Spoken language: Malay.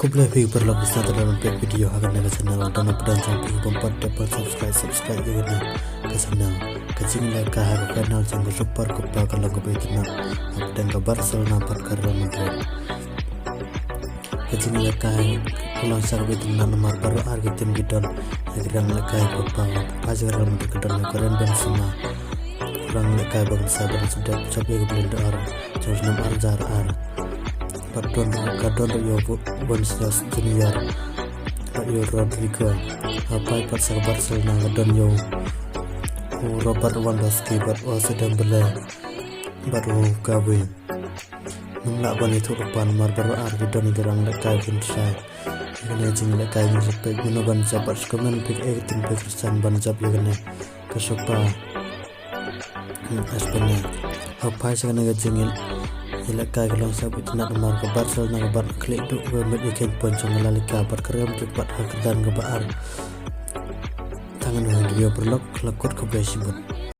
Kublai fi berlaku satu dalam video akan naga channel dan updan sampai bompat dapat subscribe juga ke channel kecilnya ke harga kanal jangan super kupa kalau kebetulan updan ke Barcelona perkara Real Madrid kecilnya ke pulang sarbetulan nomor baru Argentin gidon akhirnya lekai kupa ajar Real Madrid kedon Karim Benzema kurang lekai bangsa dan sudah sampai ke belendar jauh nomor Arjar Kadon yo Vinicius Junior yo Rodrigo apa pasal Barcelona kadon yo Robert Lewandowski sedang bela baru gawe nungla ban itu rupan mar baru Argentina dirang lekai Vinicius ini jing lekai sampai guna ban jabat komen pik tim Pakistan ban jab yene kesupa Espanya apa sih kena jingil Ilakai kalau sabit nak nomor ke Barcelona ke bar klik tu bermet ikan poncong melalika perkara cepat hakitan ke bar tangan video berlok kelakot ke Facebook.